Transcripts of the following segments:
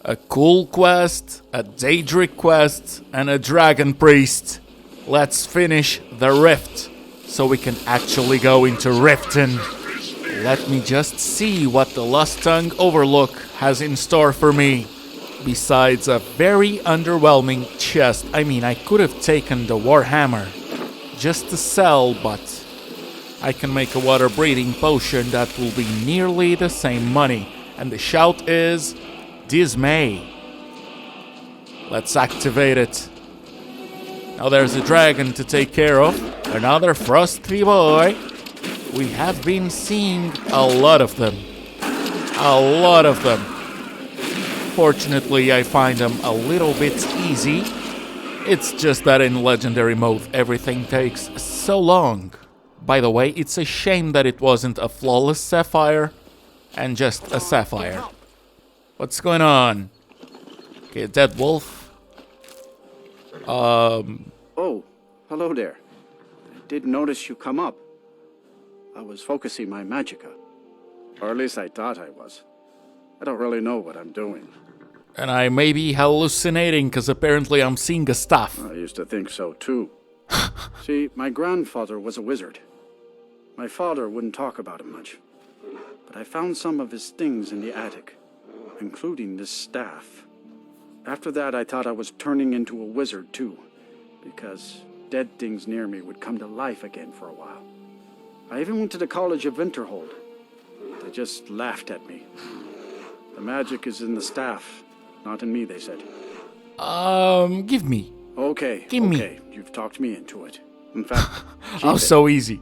A cool quest, a daedric quest, and a dragon priest. Let's finish the rift, so we can actually go into Riften. Let me just see what the Lost Tongue Overlook has in store for me. Besides a very underwhelming chest. I mean, I could have taken the Warhammer just to sell, but I can make a water-breathing potion that will be nearly the same money. And the shout is Dismay. Let's activate it. Now there's a dragon to take care of. Another frosty boy. We have been seeing a lot of them. A lot of them. Fortunately, I find them a little bit easy. It's just that in Legendary mode, everything takes so long. By the way, it's a shame that it wasn't a flawless sapphire and just a sapphire. What's going on? Okay, a dead wolf. Oh, hello there. I did notice you come up. I was focusing my magicka. Or at least I thought I was. I don't really know what I'm doing. And I may be hallucinating, because apparently I'm seeing a staff. I used to think so too. See, my grandfather was a wizard. My father wouldn't talk about him much. But I found some of his things in the attic, including this staff. After that, I thought I was turning into a wizard too, because dead things near me would come to life again for a while. I even went to the College of Winterhold. They just laughed at me. The magic is in the staff, not in me, they said. Give me. Okay, Give me. You've talked me into it. In fact, Oh, so easy.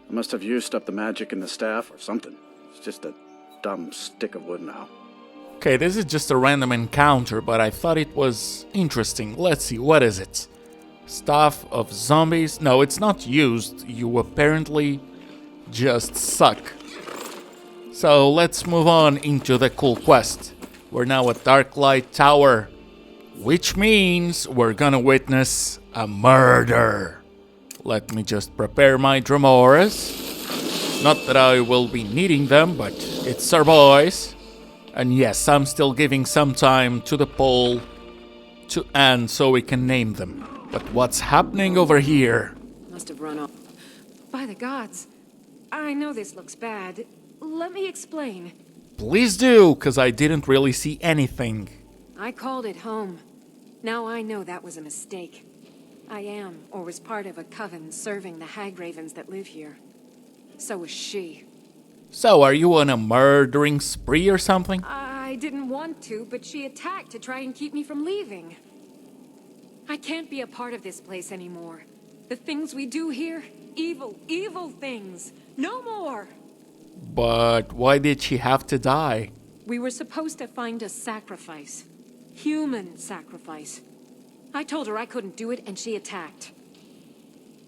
I must have used up the magic in the staff or something. It's just a dumb stick of wood now. Okay, this is just a random encounter, but I thought it was interesting. Let's see, what is it? Staff of zombies? No, it's not used. You apparently just suck. So let's move on into the cool quest. We're now at Darklight Tower, which means we're gonna witness a murder. Let me just prepare my Dramoras. Not that I will be needing them, but it's our boys. And yes, I'm still giving some time to the poll to end so we can name them. But what's happening over here? Must have run off. By the gods, I know this looks bad. Let me explain. Please do, because I didn't really see anything. I called it home. Now I know that was a mistake. I am, or was part of a coven serving the hag ravens that live here. So was she. So, are you on a murdering spree or something? I didn't want to, but she attacked to try and keep me from leaving. I can't be a part of this place anymore. The things we do here, evil, evil things. No more! But why did she have to die? We were supposed to find a sacrifice. Human sacrifice. I told her I couldn't do it, and she attacked.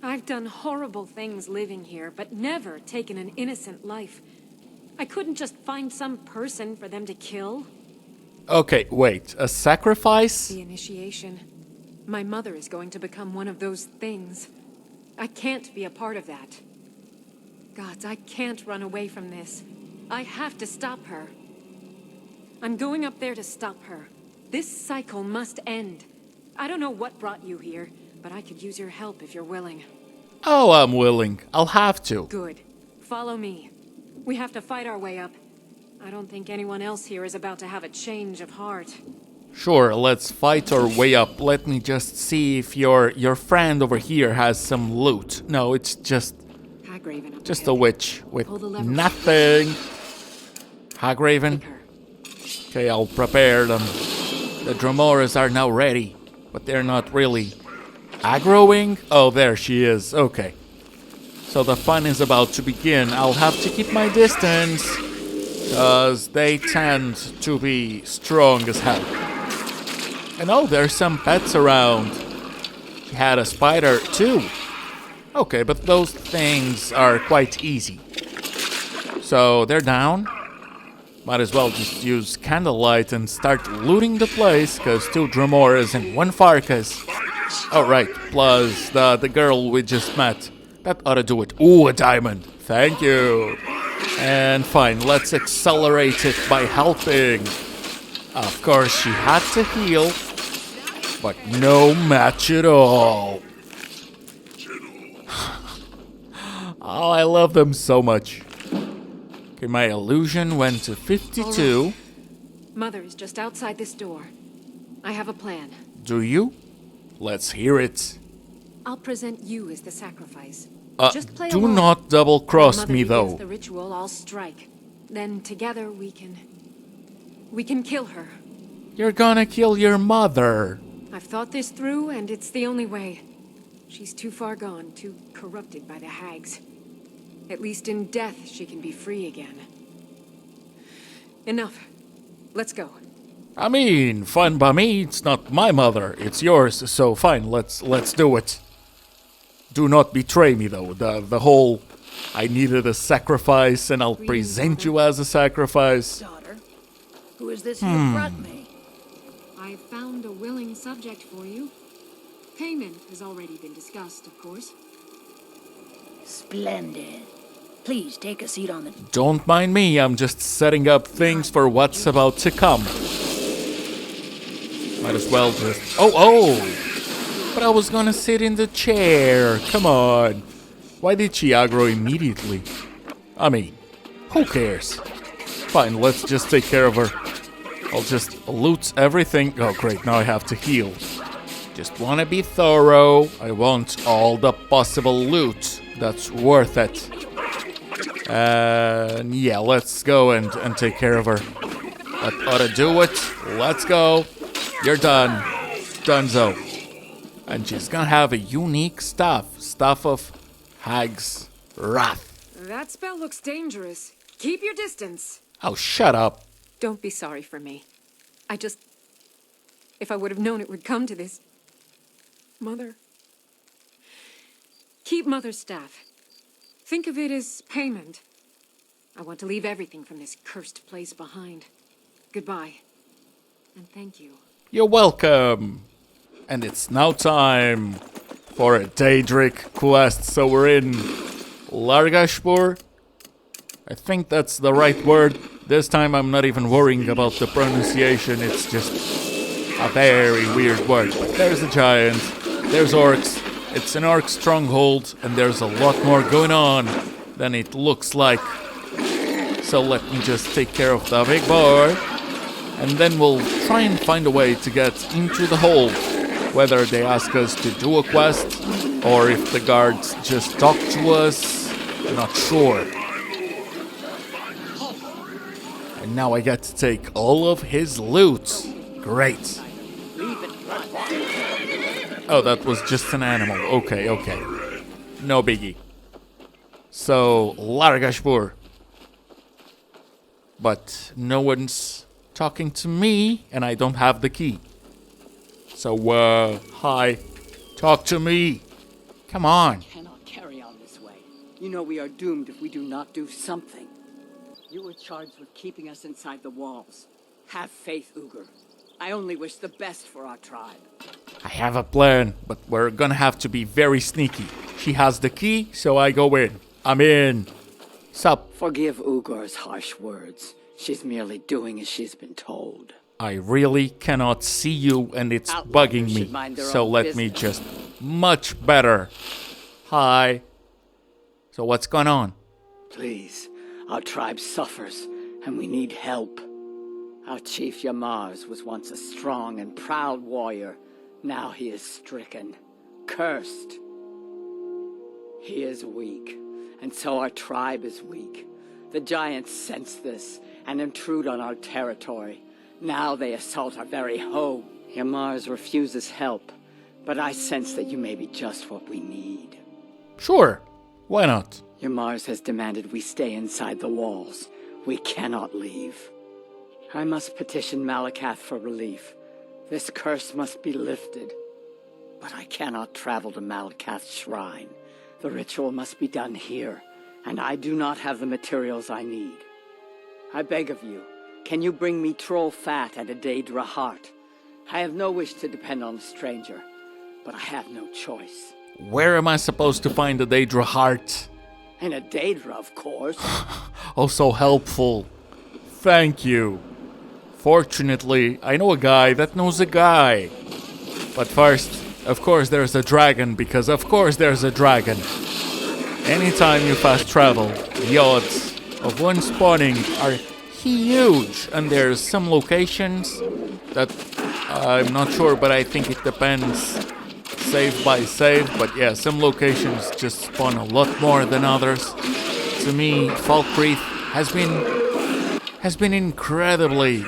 I've done horrible things living here, but never taken an innocent life. I couldn't just find some person for them to kill. Okay, wait, a sacrifice? The initiation. My mother is going to become one of those things. I can't be a part of that. Gods, I can't run away from this. I have to stop her. I'm going up there to stop her. This cycle must end. I don't know what brought you here, but I could use your help if you're willing. Oh, I'm willing. I'll have to. Good. Follow me. We have to fight our way up. I don't think anyone else here is about to have a change of heart. Sure, let's fight our way up. Let me just see if your friend over here has some loot. No, it's just a witch with nothing. Hagraven. Okay, I'll prepare them. The Dramoras are now ready, but they're not really aggroing. Oh, there she is. Okay. So the fun is about to begin. I'll have to keep my distance, because they tend to be strong as hell. And oh, there's some pets around. She had a spider too. Okay, but those things are quite easy. So they're down. Might as well just use candlelight and start looting the place, because 2 Dramoras and 1 Farkas. Alright, plus the girl we just met. That ought to do it. Ooh, a diamond. Thank you. And fine, let's accelerate it by helping. Of course, she had to heal, but no match at all. Oh, I love them so much. Okay, my illusion went to 52. Right. Mother is just outside this door. I have a plan. Do you? Let's hear it. I'll present you as the sacrifice. Just play Do along. not double-cross When me, Mother begins though. the ritual, I'll strike. Then together we can kill her. You're gonna kill your mother. I've thought this through, and it's the only way. She's too far gone, too corrupted by the hags. At least in death, she can be free again. Enough. Let's go. I mean, fine by me. It's not my mother. It's yours. So fine. Let's do it. Do not betray me, though. The whole I needed a sacrifice, and I'll present you as a sacrifice. Daughter, who is this you brought me? I've found a willing subject for you. Payment has already been discussed, of course. Splendid. Please take a seat on the... Don't mind me. I'm just setting up things for what's about to come. Might as well just... Oh! But I was gonna sit in the chair. Come on. Why did she aggro immediately? I mean, who cares? Fine, let's just take care of her. I'll just loot everything. Oh, great. Now I have to heal. Just wanna be thorough. I want all the possible loot. That's worth it. Yeah, let's go and take care of her. That ought to do it. Let's go. You're done. Dunzo. And she's gonna have a unique stuff. Stuff of Hag's Wrath. That spell looks dangerous. Keep your distance. Oh, shut up. Don't be sorry for me. If I would have known it would come to this... Mother... Keep Mother's staff. Think of it as payment. I want to leave everything from this cursed place behind. Goodbye. And thank you. You're welcome. And it's now time for a daedric quest. So we're in Largashpur. I think that's the right word. This time I'm not even worrying about the pronunciation. It's just a very weird word. But there's a giant. There's orcs. It's an orc stronghold. And there's a lot more going on than it looks like. So let me just take care of the big boy. And then we'll try and find a way to get into the hold. Whether they ask us to do a quest, or if the guards just talk to us, I'm not sure. And now I get to take all of his loot. Great. Oh, that was just an animal. Okay. No biggie. So, Largashpur. But no one's talking to me, and I don't have the key. So, hi. Talk to me. Come on. Cannot carry on this way. You know we are doomed if we do not do something. You were charged with keeping us inside the walls. Have faith, Ugur. I only wish the best for our tribe. I have a plan, but we're gonna have to be very sneaky. She has the key, so I go in. I'm in. Sup? Forgive Ugur's harsh words. She's merely doing as she's been told. I really cannot see you, and it's bugging me. So let me just... Much better. Hi. So what's going on? Please, our tribe suffers, and we need help. Our chief Yamars was once a strong and proud warrior. Now he is stricken, cursed. He is weak, and so our tribe is weak. The giants sense this and intrude on our territory. Now they assault our very home. Yamars refuses help, but I sense that you may be just what we need. Sure. Why not? Yamars has demanded we stay inside the walls. We cannot leave. I must petition Malakath for relief. This curse must be lifted. But I cannot travel to Malakath's shrine. The ritual must be done here, and I do not have the materials I need. I beg of you, can you bring me troll fat and a daedra heart? I have no wish to depend on a stranger, but I have no choice. Where am I supposed to find the daedra heart? And a daedra, of course. Oh, so helpful. Thank you Fortunately, I know a guy that knows a guy. But first, of course there's a dragon, because of course there's a dragon. Anytime you fast travel, the odds of one spawning are huge. And there's some locations that I'm not sure, but I think it depends save by save. But yeah, some locations just spawn a lot more than others. To me, Falkreath has been incredibly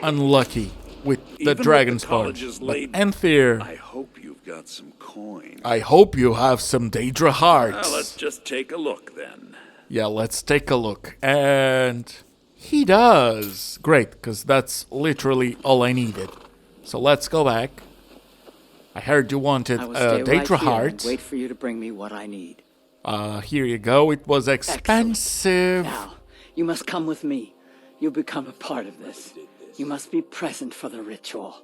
unlucky with the dragon spawn. But Enthir, I hope you've got some coin. I hope you have some Daedra hearts. Well, let's just take a look then. Yeah, let's take a look. And he does. Great, because that's literally all I needed. So let's go back. I heard you wanted I will stay Daedra right here and heart. wait for you to bring me what I need. Here you go. It was expensive. Now, you must come with me. You become a part of this. You must be present for the ritual.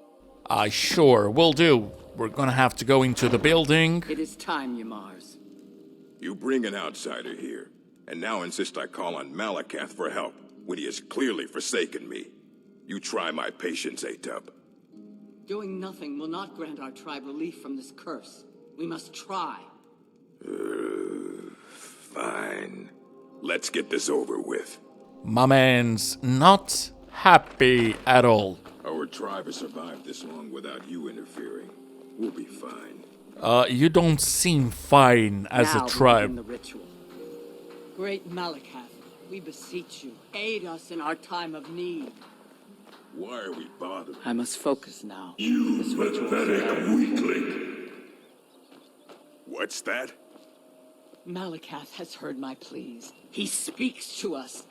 Sure, will do. We're gonna have to go into the building. It is time, Ymars. You bring an outsider here, and now insist I call on Malakath for help, when he has clearly forsaken me. You try my patience, Atub. Doing nothing will not grant our tribe relief from this curse. We must try. Fine. Let's get this over with. My man's not happy at all. Our tribe has survived this long without you interfering. We'll be fine. You don't seem fine as Now a tribe. begin the ritual. Great Malakath, we beseech you, aid us in our time of need. Why are we bothered? I must focus now. You This ritual pathetic weakling. What's that? Malakath has heard my pleas. He speaks to us.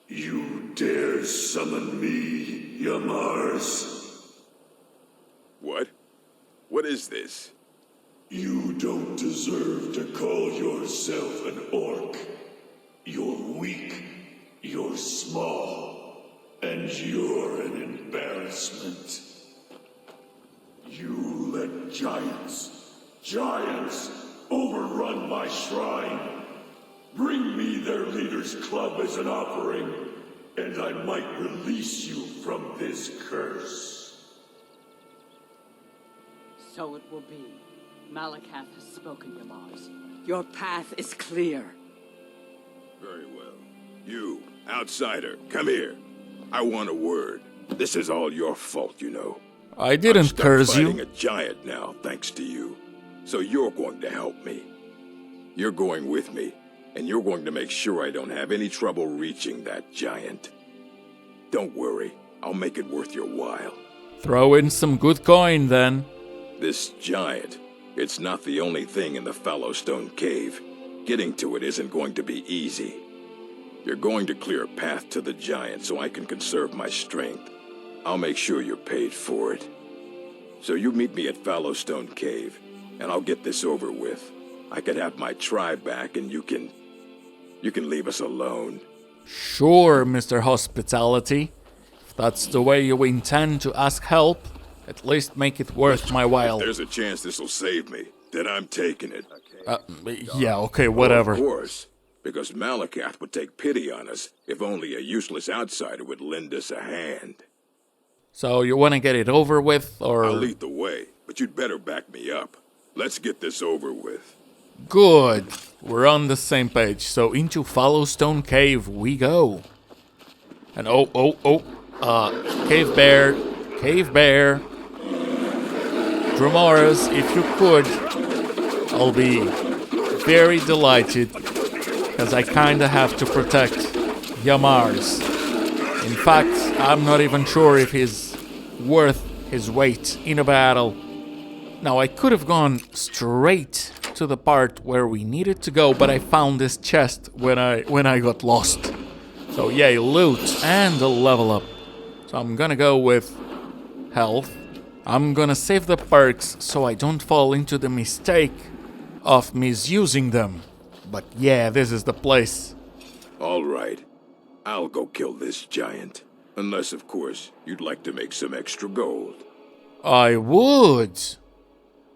You dare summon me, Ymars? What? What is this? You don't deserve to call yourself an orc. You're weak, you're small, and you're an embarrassment. You let giants, overrun my shrine. Bring me their leader's club as an offering, and I might release you from this curse. So it will be. Malakath has spoken, Ymars. Your path is clear. Very well. You, outsider, come here. I want a word. This is all your fault, you know. I didn't I'm curse fighting you. a giant now, thanks to you. So you're going to help me. You're going with me, and you're going to make sure I don't have any trouble reaching that giant. Don't worry, I'll make it worth your while. Throw in some good coin then. This giant, it's not the only thing in the Fallowstone Cave. Getting to it isn't going to be easy. You're going to clear a path to the giant so I can conserve my strength. I'll make sure you're paid for it. So you meet me at Fallowstone Cave, and I'll get this over with. I can have my tribe back, and you can leave us alone. Sure, Mr. Hospitality. If that's the way you intend to ask help, at least make it worth my while. If there's a chance this'll save me, then I'm taking it. Yeah, okay, whatever. Of course, because Malakath would take pity on us if only a useless outsider would lend us a hand. So you want to get it over with, or... I'll lead the way, but you'd better back me up. Let's get this over with. Good. We're on the same page. So into Fallowstone Cave we go. And Cave Bear. Dramoras, if you could, I'll be very delighted, because I kinda have to protect Ymars. In fact, I'm not even sure if he's worth his weight in a battle. Now, I could have gone straight to the part where we needed to go, but I found this chest when I got lost. So yay, loot and a level up. So I'm gonna go with health. I'm gonna save the perks so I don't fall into the mistake of misusing them. But yeah, this is the place. All right. I'll go kill this giant. Unless, of course, you'd like to make some extra gold. I would.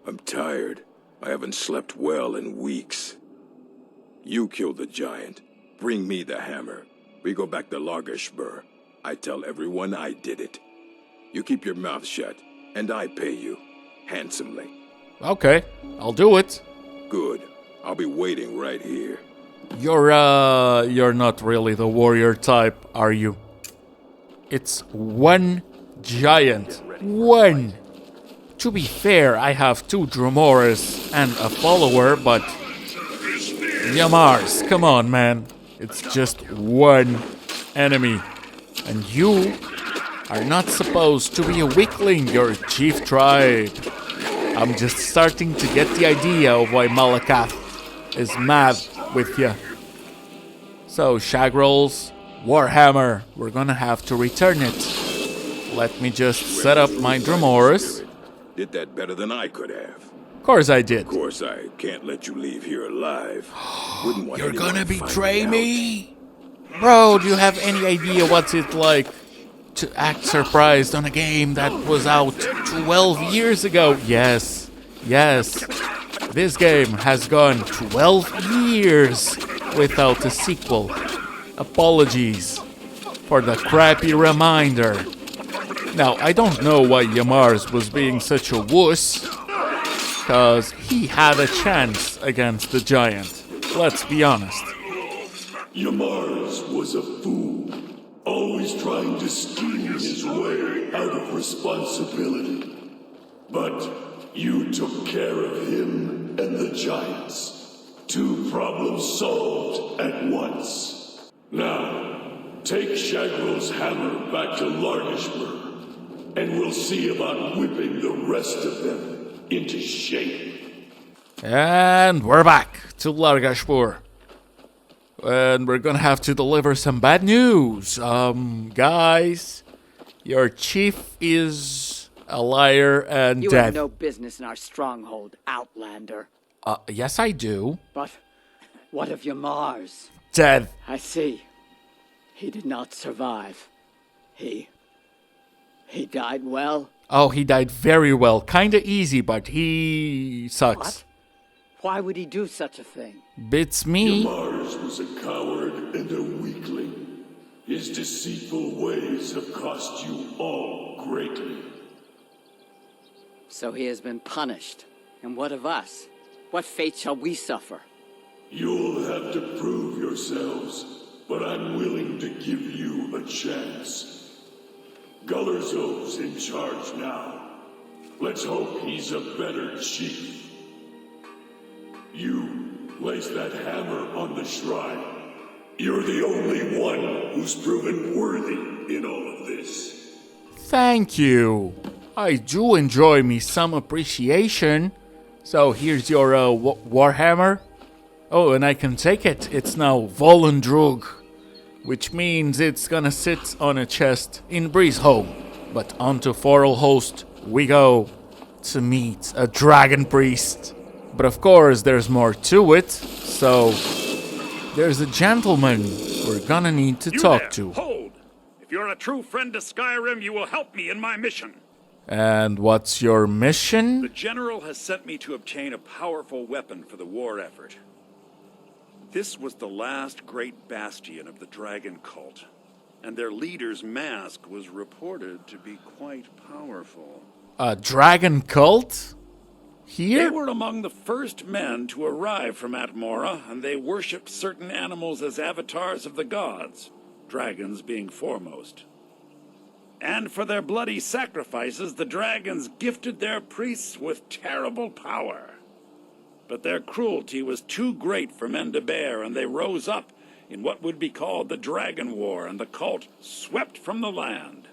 I'm tired. I haven't slept well in weeks. You kill the giant. Bring me the hammer. We go back to Largashbur. I tell everyone I did it. You keep your mouth shut, and I pay you. Handsomely. Okay, I'll do it. Good. I'll be waiting right here. You're not really the warrior type, are you? It's one giant. One! To be fair, I have 2 Dromoras and a follower, but... Yamars, come on, man. It's just one enemy. And you are not supposed to be a weakling, you're a chief tribe. I'm just starting to get the idea of why Malakath is mad with you. So, Shagrolls, Warhammer, we're gonna have to return it. Let me just set up my Dromoras. Did that better than I could have. Of course I did. Of course, I can't let you leave here alive. Wouldn't want You're anyone gonna to find betray out. me? Bro, do you have any idea what's it like to act surprised on a game that was out 12 years ago? Yes, yes. This game has gone 12 years without a sequel. Apologies for the crappy reminder. Now, I don't know why Yamars was being such a wuss, because he had a chance against the giant. Let's be honest. Yamars was a fool, always trying to scheme his way out of responsibility. But you took care of him and the giants. 2 problems solved at once. Now, take Shagrol's hammer back to Largishburg, and we'll see about whipping the rest of them into shape. And we're back to Largashpur. And we're gonna have to deliver some bad news. Guys, your chief is a liar and You dead. have no business in our stronghold, Outlander. Yes I do. But what of your Mars? Dead. I see. He did not survive. He died well? Oh, he died very well. Kinda easy, but he sucks. What? Why would he do such a thing? Bits me. Yamars was a coward and a weakling. His deceitful ways have cost you all greatly. So he has been punished. And what of us? What fate shall we suffer? You'll have to prove yourselves, but I'm willing to give you a chance. Gullerzov's in charge now. Let's hope he's a better chief. You place that hammer on the shrine. You're the only one who's proven worthy in all of this. Thank you. I do enjoy me some appreciation. So here's your Warhammer. Oh, and I can take it. It's now Volendrug, which means it's gonna sit on a chest in Breeze home. But onto Forelhost we go to meet a dragon priest. But of course there's more to it, so there's a gentleman we're gonna need to talk to. Hold! If you're a true friend to Skyrim, you will help me in my mission. And what's your The mission? General has sent me to obtain a powerful weapon for the war effort. This was the last great bastion of the dragon cult, and their leader's mask was reported to be quite powerful. A dragon cult? They Here? were among the first men to arrive from Atmora, and they worshipped certain animals as avatars of the gods, dragons being foremost. And for their bloody sacrifices, the dragons gifted their priests with terrible power. But their cruelty was too great for men to bear, and they rose up in what would be called the Dragon War, and the cult swept from the land.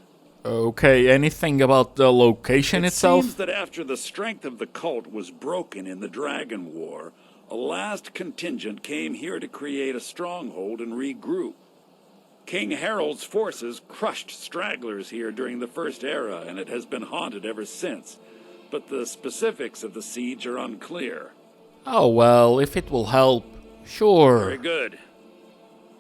Okay, anything about the location It itself? seems that after the strength of the cult was broken in the Dragon War, a last contingent came here to create a stronghold and regroup. King Harold's forces crushed stragglers here during the First Era, and it has been haunted ever since. But the specifics of the siege are unclear. Oh well, if it will help, sure. Very good.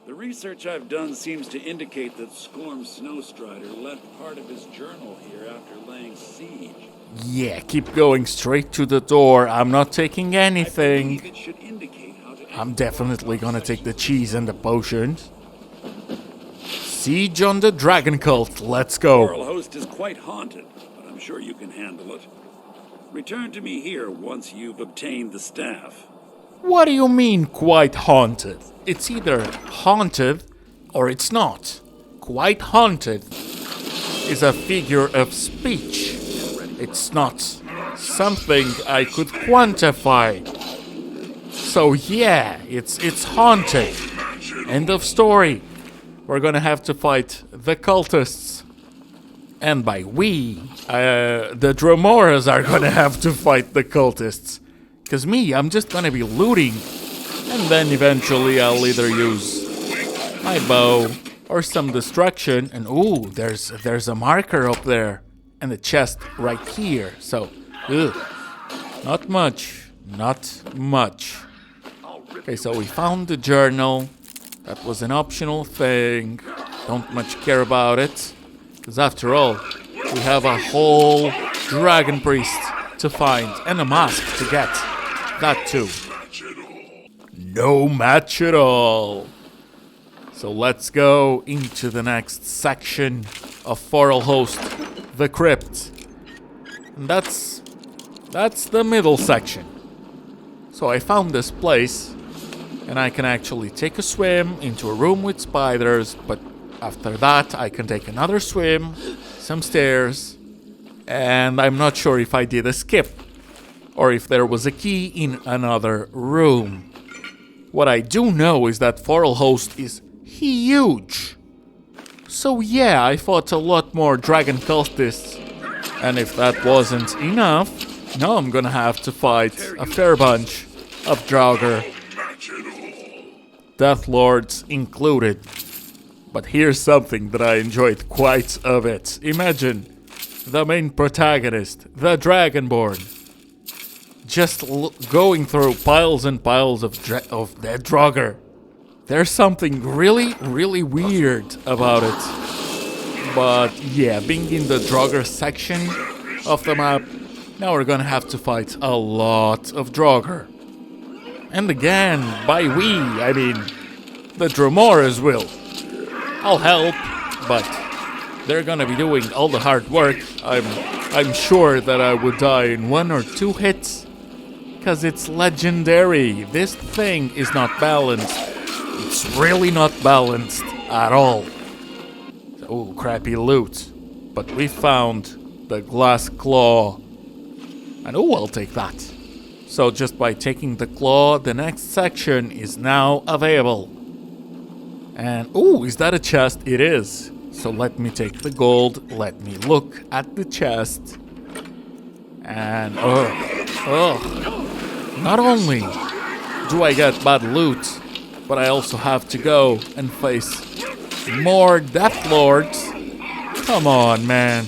The research I've done seems to indicate that Skorm Snowstrider left part of his journal here after laying siege. Yeah, keep going straight to the door. I'm not taking I anything. believe it should indicate how to I'm definitely gonna take the cheese and the potions. Siege on the Dragon Cult. Let's go. Oral host is quite haunted, but I'm sure you can handle it. Return to me here once you've obtained the staff. What do you mean, quite haunted? It's either haunted or it's not. Quite haunted is a figure of speech. It's not something I could quantify. So yeah, it's haunted. End of story. We're gonna have to fight the cultists. And by we, the Dromoras are gonna have to fight the cultists. Cause me, I'm just gonna be looting. And then eventually I'll either use my bow or some destruction. And ooh, there's a marker up there. And a chest right here. So, not much. Okay, so we found the journal. That was an optional thing. Don't much care about it. Because after all, we have a whole dragon priest to find. And a mask to get. That too. No match at all. So let's go into the next section of Foral Host, the Crypt. And that's the middle section. So I found this place, and I can actually take a swim into a room with spiders, but after that I can take another swim, some stairs, and I'm not sure if I did a skip, or if there was a key in another room. What I do know is that Foral Host is huge. So yeah, I fought a lot more dragon cultists, and if that wasn't enough, now I'm gonna have to fight a fair bunch of Draugr, Death Lords included. But here's something that I enjoyed quite a bit. Imagine the main protagonist, the Dragonborn, just going through piles and piles of dead Draugr. There's something really, really weird about it. But yeah, being in the Draugr section of the map, now we're gonna have to fight a lot of Draugr. And again, by we, I mean the Dromoras will. I'll help, but they're gonna be doing all the hard work. I'm sure that I would die in 1 or 2 hits, because it's legendary. This thing is not balanced. It's really not balanced at all. Oh, crappy loot. But we found the glass claw. And oh, I'll take that. So just by taking the claw, the next section is now available. And oh, is that a chest? It is. So let me take the gold. Let me look at the chest. And not only do I get bad loot, but I also have to go and face more Death Lords. Come on, man.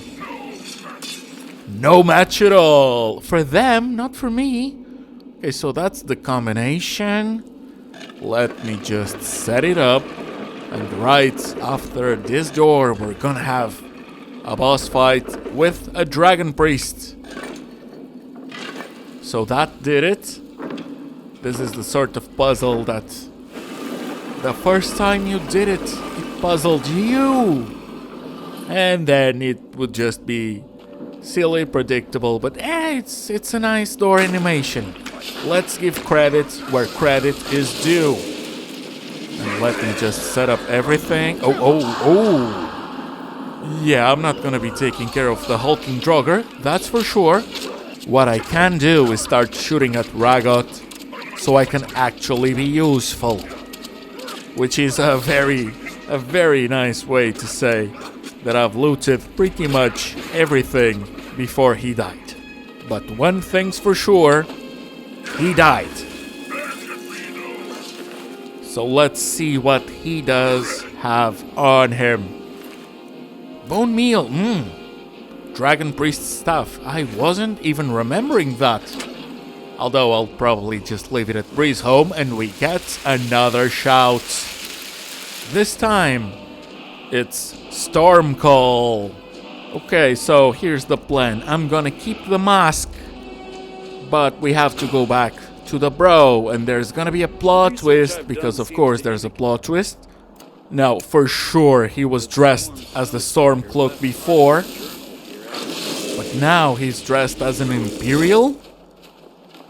No match at all. For them, not for me. Okay, so that's the combination. Let me just set it up. And right after this door, we're gonna have a boss fight with a Dragon Priest. So that did it. This is the sort of puzzle that the first time you did it, it puzzled you. And then it would just be silly, predictable, but it's a nice door animation. Let's give credit where credit is due. And let me just set up everything. Oh. Yeah, I'm not gonna be taking care of the hulking Draugr, that's for sure. What I can do is start shooting at Ragot, so I can actually be useful. Which is a very nice way to say that I've looted pretty much everything before he died. But one thing's for sure, he died. So let's see what he does have on him. Bone meal, Dragon Priest stuff. I wasn't even remembering that. Although I'll probably just leave it at Breeze Home and we get another shout. This time, it's Storm Call. Okay, so here's the plan. I'm gonna keep the mask, but we have to go back to the bro, and there's gonna be a plot twist, because of course there's a plot twist. Now, for sure, he was dressed as the Stormcloak before. But now he's dressed as an Imperial?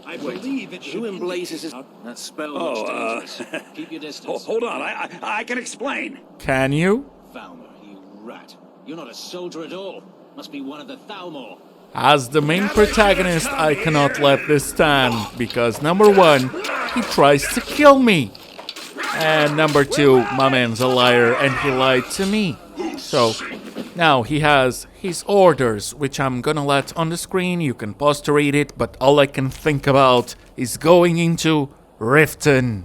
I believe it should. Who in blazes is that spell? Oh, looks dangerous. Keep your distance. Hold on, I can explain. Can you? Thalmor, you rat. You're not a soldier at all. Must be one of the Thalmor. As the main protagonist, I cannot let this stand, because number one, he tries to kill me. And number two, my man's a liar and he lied to me. So, now he has his orders, which I'm gonna let on the screen. You can pause to read it, but all I can think about is going into Riften.